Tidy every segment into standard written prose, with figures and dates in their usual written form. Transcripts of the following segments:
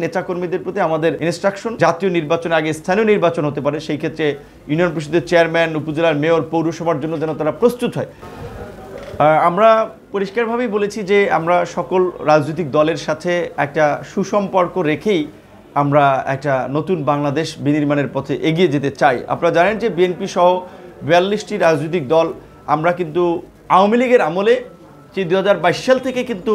নেতাকর্মীদের প্রতি আমাদের ইনস্ট্রাকশন, জাতীয় নির্বাচনের আগে স্থানীয় নির্বাচন হতে পারে, সেই ক্ষেত্রে ইউনিয়ন পরিষদের চেয়ারম্যান, উপজেলার মেয়র, পৌরসভার জন্য যেন তারা প্রস্তুত হয়। আমরা পরিষ্কারভাবেই বলেছি যে আমরা সকল রাজনৈতিক দলের সাথে একটা সুসম্পর্ক রেখেই আমরা একটা নতুন বাংলাদেশ বিনির্মাণের পথে এগিয়ে যেতে চাই। আপনারা জানেন যে বিএনপি সহ 42টি রাজনৈতিক দল আমরা কিন্তু আওয়ামী লীগের আমলে যে 2022 সাল থেকে কিন্তু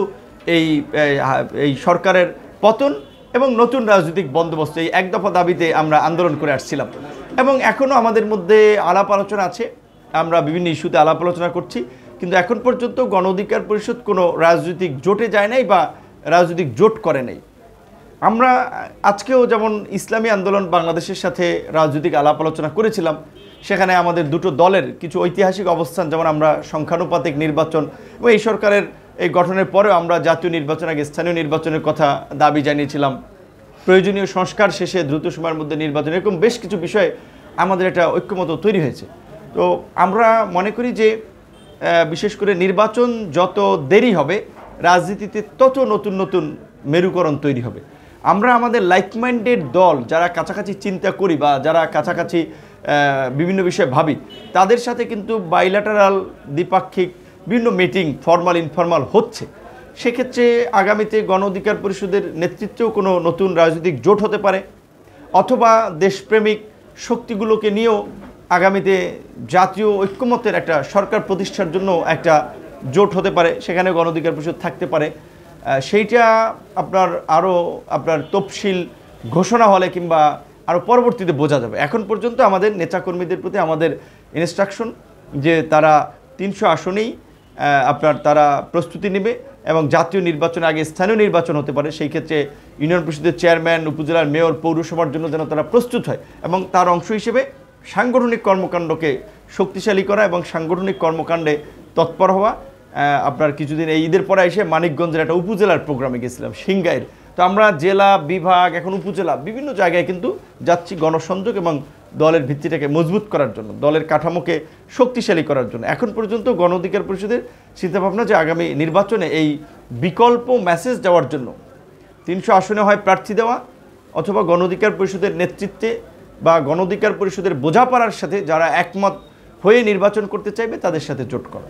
এই সরকারের পতন এবং নতুন রাজনৈতিক বন্দোবস্ত এই এক দফা দাবিতে আমরা আন্দোলন করে আসছিলাম এবং এখনও আমাদের মধ্যে আলাপ আলোচনা আছে। আমরা বিভিন্ন ইস্যুতে আলাপ আলোচনা করছি, কিন্তু এখন পর্যন্ত গণ অধিকার পরিষদ কোনো রাজনৈতিক জোটে যায় নাই বা রাজনৈতিক জোট করে নাই। আমরা আজকেও যেমন ইসলামী আন্দোলন বাংলাদেশের সাথে রাজনৈতিক আলাপ আলোচনা করেছিলাম, সেখানে আমাদের দুটো দলের কিছু ঐতিহাসিক অবস্থান, যেমন আমরা সংখ্যানুপাতিক নির্বাচন এবং এই সরকারের এই গঠনের পরেও আমরা জাতীয় নির্বাচন আগে স্থানীয় নির্বাচনের কথা দাবি জানিয়েছিলাম, প্রয়োজনীয় সংস্কার শেষে দ্রুত সময়ের মধ্যে নির্বাচন, এরকম বেশ কিছু বিষয়ে আমাদের একটা ঐক্যমত তৈরি হয়েছে। তো আমরা মনে করি যে বিশেষ করে নির্বাচন যত দেরি হবে রাজনীতিতে তত নতুন নতুন মেরুকরণ তৈরি হবে। আমরা আমাদের লাইক মাইন্ডেড দল যারা কাছাকাছি চিন্তা করি বা যারা কাছাকাছি বিভিন্ন বিষয়ে ভাবি, তাদের সাথে কিন্তু বাইল্যাটারাল দ্বিপাক্ষিক বিভিন্ন মিটিং ফর্মাল ইনফর্মাল হচ্ছে। সেক্ষেত্রে আগামীতে গণ অধিকার পরিষদের নেতৃত্বেও কোনো নতুন রাজনৈতিক জোট হতে পারে, অথবা দেশপ্রেমিক শক্তিগুলোকে নিয়েও আগামীতে জাতীয় ঐক্যমতের একটা সরকার প্রতিষ্ঠার জন্য একটা জোট হতে পারে, সেখানে গণ অধিকার পরিষদ থাকতে পারে। সেইটা আপনার তফসিল ঘোষণা হলে কিংবা আরও পরবর্তীতে বোঝা যাবে। এখন পর্যন্ত আমাদের নেতাকর্মীদের প্রতি আমাদের ইনস্ট্রাকশন যে তারা 300 আসনেই তারা প্রস্তুতি নেবে এবং জাতীয় নির্বাচনের আগে স্থানীয় নির্বাচন হতে পারে, সেই ক্ষেত্রে ইউনিয়ন পরিষদের চেয়ারম্যান, উপজেলার মেয়র, পৌরসভার জন্য যেন তারা প্রস্তুত হয় এবং তার অংশ হিসেবে সাংগঠনিক কর্মকাণ্ডকে শক্তিশালী করা এবং সাংগঠনিক কর্মকাণ্ডে তৎপর হওয়া। আপনার কিছুদিন এই ঈদের পরে এসে মানিকগঞ্জের একটা উপজেলার প্রোগ্রামে গেছিলাম, সিংগাইর। তো আমরা জেলা, বিভাগ, এখন উপজেলা বিভিন্ন জায়গায় কিন্তু যাচ্ছি গণসংযোগ এবং দলের ভিত্তিটাকে মজবুত করার জন্য, দলের কাঠামোকে শক্তিশালী করার জন্য। এখন পর্যন্ত গণ অধিকার পরিষদের চিন্তাভাবনা যে আগামী নির্বাচনে এই বিকল্প মেসেজ দেওয়ার জন্য 300 আসনে হয় প্রার্থী দেওয়া, অথবা গণ অধিকার পরিষদের নেতৃত্বে বা গণ অধিকার পরিষদের বোঝাপড়ার সাথে যারা একমত হয়ে নির্বাচন করতে চাইবে তাদের সাথে জোট করা।